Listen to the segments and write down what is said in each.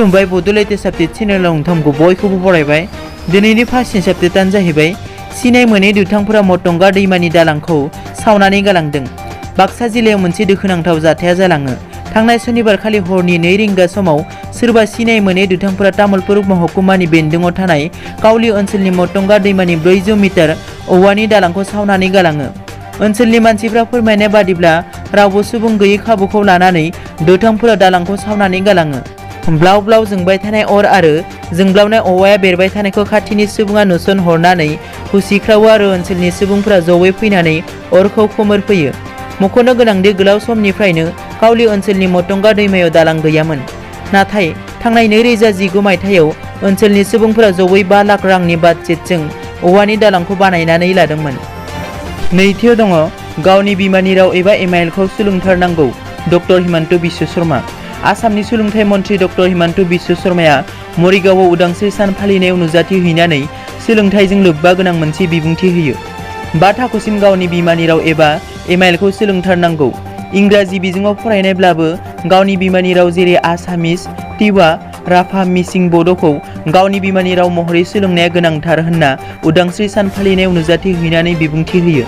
खुलुमबाय Bodoland test update चेनेलाव नोंथांखौ बयखौबो बरायबाय। दिनैनि फार्स्ट निउस आपडेटआनो जाहैबाय सिनाय मोनै दुथांफोरा मटंगा दैमानि दालांखौ सावनानै गालांदों। बाक्सा जिल्लायाव मोनसे दुखुनांथाव जाथाया जालाङो। थांनाय सनिबार खालि हरनि 2 रिंगा समाव सोरबा सिनाय मोनै दुथांफोरा तामुलपुर महकुमानि बेन्दोङाव थानाय काउली ओनसोलनि मटंगा दैमानि 400 मिटार औवानि दालांखौ सावनानै गालाङो। ओनसोलनि मानसिफ्रा फोरमायनाय बादिब्ला रावबो सुबुं गैयै खाबुखौ लानानै दुथांफोरा दालांखौ सावनानै गालाङो। ब्लाव ब्लाव जोंबाय थानाय अर आरो जोंब्लावनाय औवाया बेरबाय थानायखौ खाथिनि सुबुङा नुसनहरनानै हुसिख्रावो आरो ओनसोलनि सुबुंफोरा जयै फैनानै अरखौ खोमोरफैयो। मख'नो गोनांदि गोलाव समनिफ्रायनो काउली ओनसोलनि मटंगा दैमायाव दालां गैयामोन। नाथाय थांनाय 2019 मायथाइयाव ओनसोलनि सुबुंफोरा जयै 5 लाख रांनि बाजेटजों औवानि दालांखौ बानायनानै लादोंमोन। नैथियाव दङ गावनि बिमानि राव एबा एमआइएलखौ सोलोंथारनांगौ डक्टर हिमन्त बिश्व शर्मा। आसामनि सोलोंथाइ मन्थ्रि डक्टर हिमन्त बिश्व शर्माया मरिगावआव उदांस्रि सान फालिनायाव नुजाथि हैनानै सोलोंथाइजों लोब्बा गोनां मोनसे बिबुंथि होयो। 5 थाखोसिम गावनि बिमानि राव एबा एमआइएलखौ सोलोंथारनांगौ। इंराजि बिजोङाव फरायनायब्लाबो गावनि बिमानि राव जेरै आसामिस, टिवा, राभा, मिसिं, बड'खौ गावनि बिमानि राव महरै सोलोंनाया गोनांथार होनना उदांस्रि सान फालिनायाव नुजाथि हैनानै बिबुंथि होयो।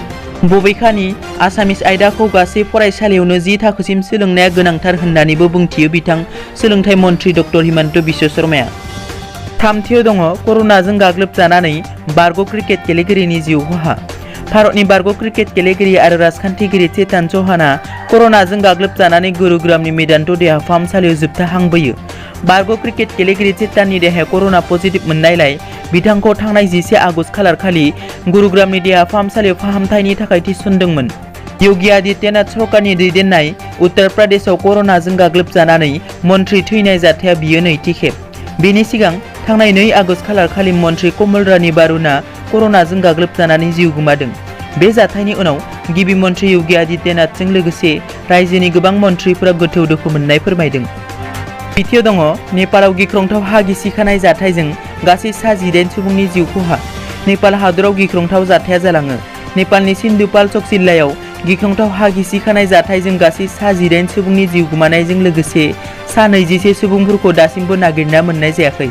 बबेखानि आसामिस आयदाखौ गासै फरायसालियावनो 10 थाखोसिम सोलोंनाया गोनांथार होननानैबो बुंथियो बिथां सोलोंथाइ मन्थ्रि डक्टर हिमन्त बिश्व शर्माया। थामथियाव दङ कर'नाजों गाग्लोबजानानै बारग' क्रिकेट गेलेगिरिनि जिउ खहा। भारतनि बारग' क्रिकेट गेलेगिरि आरो राजखान्थिगिरि चेतन चौहानआ कर'नाजों गाग्लोबजानानै गुरुग्रामनि मेदान्त देहा फाहामसालियाव जोबथा हां बोयो। बारग' क्रिकेट गेलेगिरि चेतननि देहाया कर'ना पजिटिभ मोननायलाय बिथांखौ थांनाय 11 आगस्ट खालारखालि गुरुग्रामनि देहा फाहामसालियाव फाहामथायनि थाखाय थिसनदोंमोन। योगी आदित्यनाथ सरकारनि दैदेननाय उत्तर प्रदेशआव कर'नाजों गाग्लोबजानानै मन्थ्रि थैनाय जाथाया बियो नैथि खेब। बेनि सिगां थांनाय 2 आगस्ट खालारखालि मन्थ्रि कमल रानी बारुना कर'नाजों गाग्लोबजानानै जिउ गोमादों। बे जाथायनि उनाव गिबि मन्थ्रि योगी आदित्यनाथजों लोगोसे रायजोनि गोबां मन्थ्रिफोरा गोथौ दुखु मोननाय फोरमायदों। नैथियाव दङ नेपालाव गिख्रंथाव हा गिसिखानाय जाथायजों गासै 18 सुबुंनि जिउ खहा। नेपाल हादराव गिख्रंथाव जाथाया जालाङो। नेपालनि सिन्धुपाल्चक जिल्लायाव गिख्रंथाव हा गिसिखानाय जाथायजों गासै 18 सुबुंनि जिउ गोमानायजों लोगोसे 21 सुबुंफोरखौ दासिमबो नागिरना मोननाय जायाखै।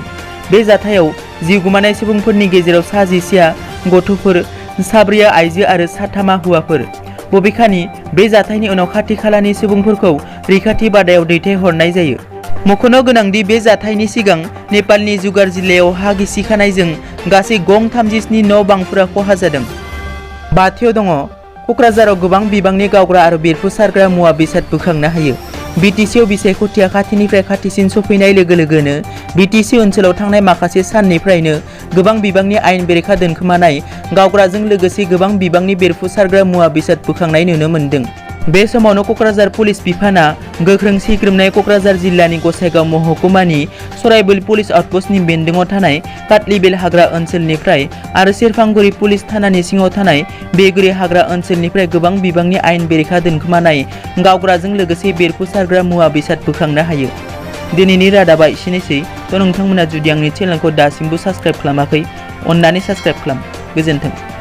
बे जाथायाव जिउ गोमानाय सुबुंफोरनि गेजेराव 11आ गथ'फोर, 4 आइजो आरो 3 हौवाफोर। बबेखानि बे जाथायनि उनाव खाथि खालानि सुबुंफोरखौ रैखाथि बादायाव दैथायहरनाय जायो। मख'नो गोनांदि बे जाथायनि सिगां नेपालनि जुगार जिल्लायाव हा गिसिखानायजों गासै गं 37 न' बांफोरा खहा जादों। बाथियाव दङ क'क्राझाराव गोबां बिबांनि गावग्रा आरो बेरफुसारग्रा मुवा बेसाद बोखांनो हायो। बिटिसिआव बिसायख'थिया खाथिनिफ्राय खाथिसिन सफैनाय लोगो लोगोनो बिटिसि ओनसोलाव थांनाय माखासे साननिफ्रायनो गोबां बिबांनि आयेन बेरेखा दोनखोमानाय गावग्राजों लोगोसे गोबां बिबांनि बेरफुसारग्रा मुवा बेसाद बोखांनाय नुनो मोन्दों। बे समावनो क'क्राझार पुलिस बिफाना गोख्रों सिग्रोमनाय क'क्राझार जिल्लानि गसाइगाव महकुमानि सराइबिल पुलिस आउटपस्टनि बेन्दोङाव थानाय काटलिबेल हाग्रा ओनसोलनिफ्राय आरो सेरफांगुरि पुलिस थानानि सिङाव थानाय बेगुरि हाग्रा ओनसोलनिफ्राय गोबां बिबांनि आयेन बेरेखा दोनखोमानाय गावग्राजों लोगोसे बेरफुसारग्रा मुवा बेसाद बोखांनो हायो। दिनैनि रादाबा एसेनोसै। नोंथांमोना जुदि आंनि चेनेलखौ दासिमबो साबस्क्राइब खालामाखै अन्नानै साबस्क्राइब खालाम। गोजोन्थों।